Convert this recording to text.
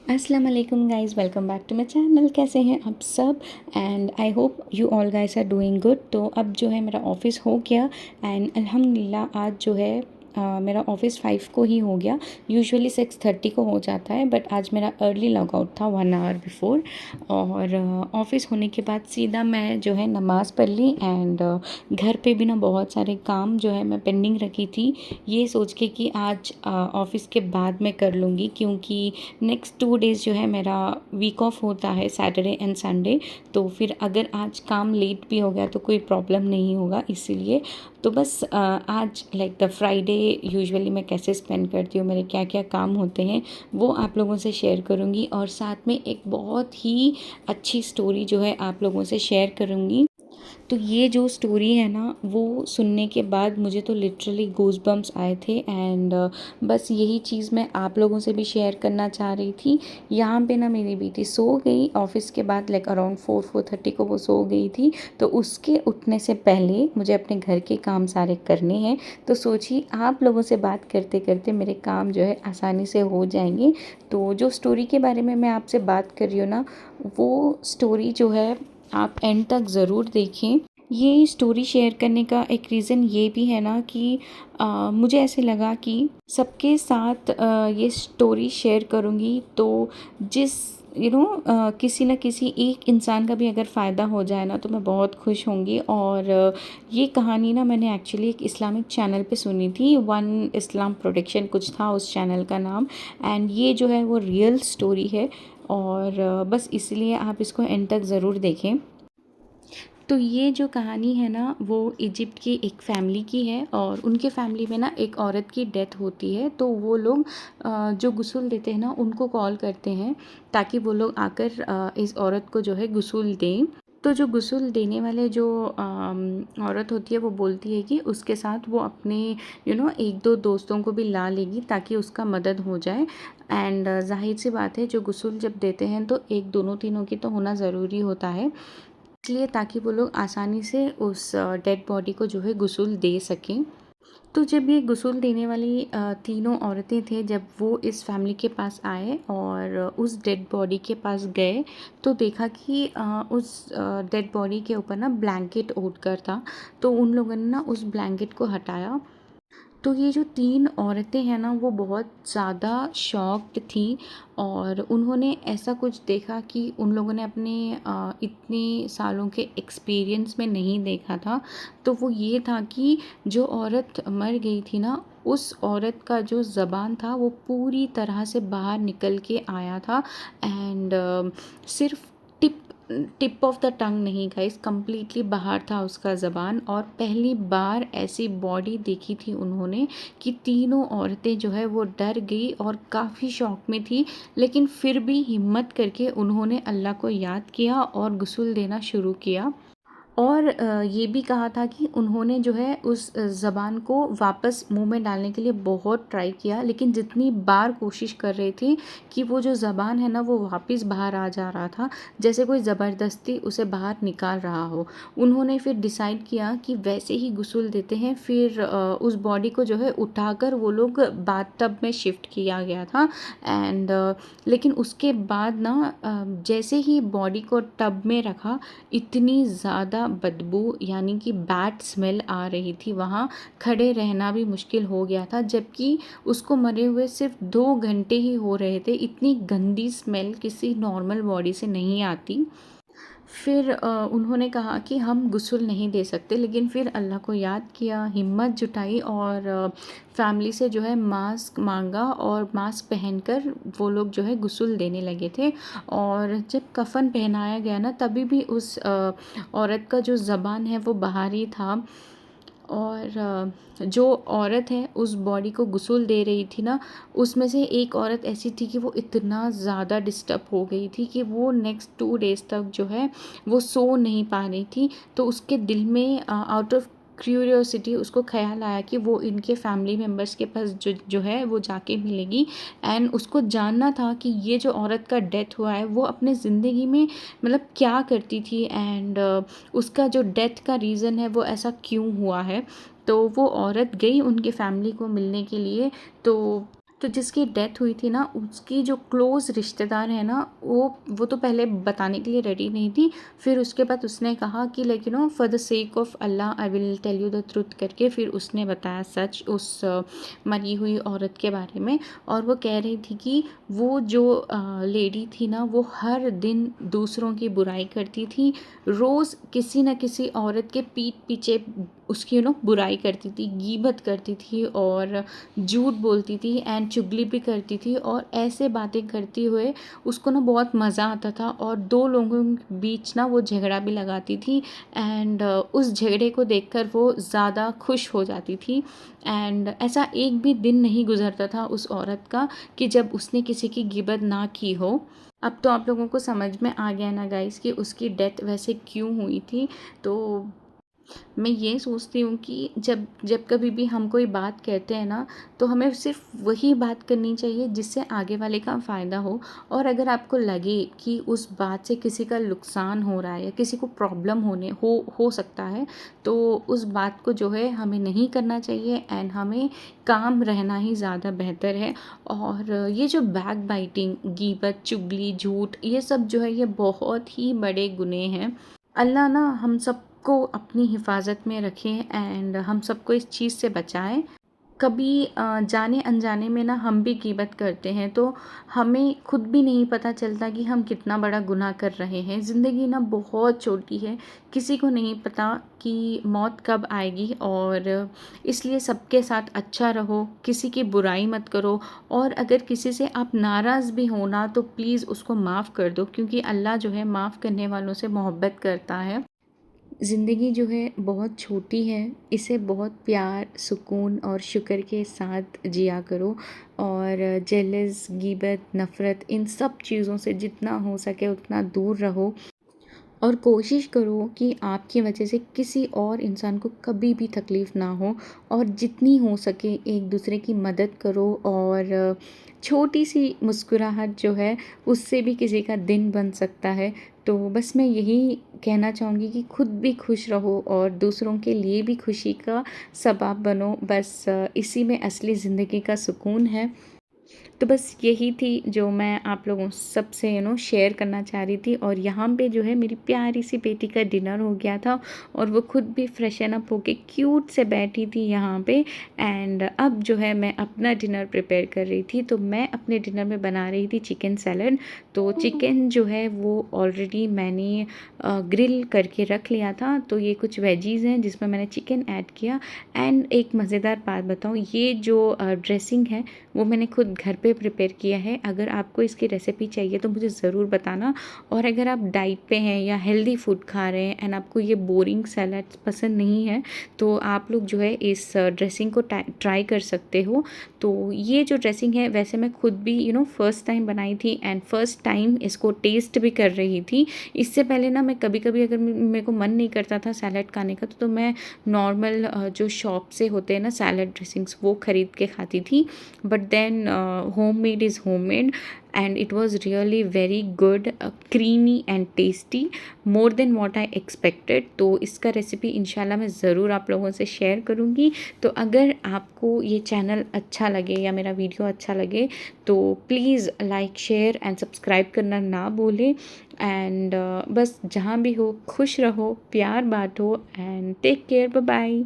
अस्सलाम वालेकुम guys, welcome back to my channel. कैसे हैं आप सब? And I hope you all guys are doing good. तो अब जो है मेरा ऑफ़िस हो गया एंड अल्हम्दुलिल्लाह आज जो है मेरा ऑफ़िस 5 को ही हो गया। यूजुअली 6:30 को हो जाता है, बट आज मेरा अर्ली लॉग आउट था 1 आवर बिफ़ोर। और ऑफ़िस होने के बाद सीधा मैं जो है नमाज़ पढ़ ली एंड घर पे भी ना बहुत सारे काम जो है मैं पेंडिंग रखी थी, ये सोच के कि आज ऑफ़िस के बाद मैं कर लूँगी, क्योंकि नेक्स्ट 2 डेज़ जो है मेरा वीक ऑफ होता है, सैटरडे एंड संडे। तो फिर अगर आज काम लेट भी हो गया तो कोई प्रॉब्लम नहीं होगा, इसीलिए तो बस आज लाइक द फ्राइडे यूजुअली मैं कैसे स्पेंड करती हूँ, मेरे क्या क्या काम होते हैं, वो आप लोगों से शेयर करूँगी। और साथ में एक बहुत ही अच्छी स्टोरी जो है आप लोगों से शेयर करूँगी। तो ये जो स्टोरी है ना, वो सुनने के बाद मुझे तो लिटरली गूज़बम्प्स आए थे एंड बस यही चीज़ मैं आप लोगों से भी शेयर करना चाह रही थी। यहाँ पे ना मेरी बेटी सो गई ऑफ़िस के बाद, लाइक अराउंड 4-4:30 को वो सो गई थी। तो उसके उठने से पहले मुझे अपने घर के काम सारे करने हैं। तो सोचिए आप लोगों से बात करते करते मेरे काम जो है आसानी से हो जाएंगे। तो जो स्टोरी के बारे में मैं आपसे बात कर रही हूँ ना, वो स्टोरी जो है आप एंड तक ज़रूर देखें। ये स्टोरी शेयर करने का एक रीज़न ये भी है ना कि मुझे ऐसे लगा कि सबके साथ ये स्टोरी शेयर करूँगी तो जिस किसी न किसी एक इंसान का भी अगर फ़ायदा हो जाए ना, तो मैं बहुत खुश होंगी। और ये कहानी ना मैंने एक्चुअली एक इस्लामिक चैनल पे सुनी थी, वन इस्लाम प्रोटेक्शन कुछ था उस चैनल का नाम। एंड ये जो है वो रियल स्टोरी है और बस इसलिए आप इसको एंड तक ज़रूर देखें। तो ये जो कहानी है ना, वो इजिप्ट की एक फ़ैमिली की है और उनके फ़ैमिली में ना एक औरत की डेथ होती है। तो वो लोग जो गुस्ल देते हैं ना, उनको कॉल करते हैं ताकि वो लोग आकर इस औरत को जो है गुस्ल दें। तो जो गुस्ल देने वाले जो औरत होती है, वो बोलती है कि उसके साथ वो अपने एक दो दोस्तों को भी ला लेगी ताकि उसका मदद हो जाए। एंड ज़ाहिर सी बात है, जो गुस्ल जब देते हैं तो एक दोनों तीनों की तो होना ज़रूरी होता है, इसलिए ताकि वो लोग आसानी से उस डेड बॉडी को जो है गुस्ल दे सकें। तो जब ये गुस्ल देने वाली तीनों औरतें थे, जब वो इस फैमिली के पास आए और उस डेड बॉडी के पास गए, तो देखा कि उस डेड बॉडी के ऊपर ना ब्लैंकेट ओढ़ कर था। तो उन लोगों ने ना उस ब्लैंकेट को हटाया। तो ये जो 3 औरतें हैं ना, वो बहुत ज़्यादा शॉक्ड थी और उन्होंने ऐसा कुछ देखा कि उन लोगों ने अपने इतने सालों के एक्सपीरियंस में नहीं देखा था। तो वो ये था कि जो औरत मर गई थी ना, उस औरत का जो ज़बान था वो पूरी तरह से बाहर निकल के आया था। एंड सिर्फ tip tip of the tongue नहीं गाइस, कंप्लीटली बाहर था उसका ज़बान। और पहली बार ऐसी बॉडी देखी थी उन्होंने कि तीनों औरतें जो है वो डर गई और काफ़ी शौक में थी, लेकिन फिर भी हिम्मत करके उन्होंने अल्लाह को याद किया और गुस्ल देना शुरू किया। और ये भी कहा था कि उन्होंने जो है उस ज़बान को वापस मुंह में डालने के लिए बहुत ट्राई किया, लेकिन जितनी बार कोशिश कर रहे थे कि वो जो ज़बान है ना, वो वापस बाहर आ जा रहा था, जैसे कोई ज़बरदस्ती उसे बाहर निकाल रहा हो। उन्होंने फिर डिसाइड किया कि वैसे ही गुस्ल देते हैं। फिर उस बॉडी को जो है उठाकर वो लोग बाथटब में शिफ्ट किया गया था। एंड लेकिन उसके बाद ना जैसे ही बॉडी को टब में रखा, इतनी ज़्यादा बदबू यानी कि बैड स्मेल आ रही थी, वहाँ खड़े रहना भी मुश्किल हो गया था। जबकि उसको मरे हुए सिर्फ 2 घंटे ही हो रहे थे, इतनी गंदी स्मेल किसी नॉर्मल बॉडी से नहीं आती। फिर उन्होंने कहा कि हम गुस्ल नहीं दे सकते, लेकिन फिर अल्लाह को याद किया, हिम्मत जुटाई और फैमिली से जो है मास्क मांगा और मास्क पहनकर वो लोग जो है गुस्ल देने लगे थे। और जब कफ़न पहनाया गया ना, तभी भी उस औरत का जो ज़बान है वो बाहर ही था। और जो औरत है उस बॉडी को गुस्ल दे रही थी ना, उसमें से एक औरत ऐसी थी कि वो इतना ज़्यादा डिस्टर्ब हो गई थी कि वो नेक्स्ट 2 डेज़ तक जो है वो सो नहीं पा रही थी। तो उसके दिल में आउट ऑफ क्यूरियोसिटी उसको ख़्याल आया कि वो इनके फैमिली मेम्बर्स के पास जो जो है वो जाके मिलेगी। एंड उसको जानना था कि ये जो औरत का डेथ हुआ है वो अपने ज़िंदगी में मतलब क्या करती थी, एंड उसका जो डेथ का रीज़न है वो ऐसा क्यों हुआ है। तो वो औरत गई उनके फैमिली को मिलने के लिए। तो तो जिसकी डेथ हुई थी ना, उसकी जो क्लोज़ रिश्तेदार है ना, वो तो पहले बताने के लिए रेडी नहीं थी। फिर उसके बाद उसने कहा कि like for the sake of Allah I will tell you the truth करके फिर उसने बताया सच उस मरी हुई औरत के बारे में। और वो कह रही थी कि वो जो लेडी थी ना, वो हर दिन दूसरों की बुराई करती थी, रोज़ किसी न किसी औरत के पीठ पीछे उसकी बुराई करती थी, गीबत करती थी और झूठ बोलती थी एंड चुगली भी करती थी। और ऐसे बातें करते हुए उसको ना बहुत मज़ा आता था और दो लोगों के बीच ना वो झगड़ा भी लगाती थी। एंड उस झगड़े को देखकर वो ज़्यादा खुश हो जाती थी। एंड ऐसा एक भी दिन नहीं गुजरता था उस औरत का कि जब उसने किसी की गिबत ना की हो। अब तो आप लोगों को समझ में आ गया ना गाइस कि उसकी डेथ वैसे क्यों हुई थी। तो मैं ये सोचती हूँ कि जब जब कभी भी हम कोई बात कहते हैं ना, तो हमें सिर्फ वही बात करनी चाहिए जिससे आगे वाले का फ़ायदा हो। और अगर आपको लगे कि उस बात से किसी का नुकसान हो रहा है या किसी को प्रॉब्लम हो सकता है, तो उस बात को जो है हमें नहीं करना चाहिए एंड हमें काम रहना ही ज़्यादा बेहतर है। और ये जो बैक बाइटिंग, गीबत, चुगली, झूठ, ये सब जो है ये बहुत ही बड़े गुनाह हैं। अल्लाह ना हम सबको अपनी हिफाज़त में रखे एंड हम सबको इस चीज़ से बचाए। कभी जाने अनजाने में ना हम भी ग़ीबत करते हैं, तो हमें खुद भी नहीं पता चलता कि हम कितना बड़ा गुनाह कर रहे हैं। ज़िंदगी ना बहुत छोटी है, किसी को नहीं पता कि मौत कब आएगी। और इसलिए सबके साथ अच्छा रहो, किसी की बुराई मत करो। और अगर किसी से आप नाराज़ भी हो ना, तो प्लीज़ उसको माफ़ कर दो, क्योंकि अल्लाह जो है माफ़ करने वालों से मोहब्बत करता है। ज़िंदगी जो है बहुत छोटी है, इसे बहुत प्यार, सुकून और शुक्र के साथ जिया करो। और जेलस, गीबत, नफ़रत, इन सब चीज़ों से जितना हो सके उतना दूर रहो। और कोशिश करो कि आपकी वजह से किसी और इंसान को कभी भी तकलीफ़ ना हो। और जितनी हो सके एक दूसरे की मदद करो। और छोटी सी मुस्कुराहट जो है उससे भी किसी का दिन बन सकता है। तो बस मैं यही कहना चाहूँगी कि खुद भी खुश रहो और दूसरों के लिए भी खुशी का सबब बनो। बस इसी में असली ज़िंदगी का सुकून है। तो बस यही थी जो मैं आप लोगों सबसे शेयर करना चाह रही थी। और यहाँ पे जो है मेरी प्यारी सी बेटी का डिनर हो गया था और वो खुद भी फ्रेशन अप होके क्यूट से बैठी थी यहाँ पे। एंड अब जो है मैं अपना डिनर प्रिपेयर कर रही थी। तो मैं अपने डिनर में बना रही थी चिकन सैलड। तो चिकन जो है वो ऑलरेडी मैंने ग्रिल करके रख लिया था। तो ये कुछ वेजीज़ हैं जिसमें मैंने चिकन ऐड किया। एंड एक मज़ेदार बात बताऊँ, ये जो ड्रेसिंग है वो मैंने खुद घर पे प्रिपेयर किया है। अगर आपको इसकी रेसिपी चाहिए तो मुझे ज़रूर बताना। और अगर आप डाइट पे हैं या हेल्दी फूड खा रहे हैं एंड आपको ये बोरिंग सैलड्स पसंद नहीं है, तो आप लोग जो है इस ड्रेसिंग को ट्राई कर सकते हो। तो ये जो ड्रेसिंग है वैसे मैं खुद भी फ़र्स्ट टाइम बनाई थी एंड फर्स्ट टाइम इसको टेस्ट भी कर रही थी। इससे पहले ना मैं कभी-कभी अगर मेरे को मन नहीं करता था सैलड खाने का, तो मैं नॉर्मल जो शॉप से होते हैं ना सैलड ड्रेसिंग्स, वो ख़रीद के खाती थी। But then homemade is homemade and it was really very good, creamy and tasty, more than what I expected। तो इसका रेसिपी इंशाल्लाह मैं ज़रूर आप लोगों से शेयर करूँगी। तो अगर आपको ये चैनल अच्छा लगे या मेरा वीडियो अच्छा लगे तो please like, share and subscribe करना ना भूलें। एंड बस जहाँ भी हो खुश रहो, प्यार बांटो and take care, bye bye.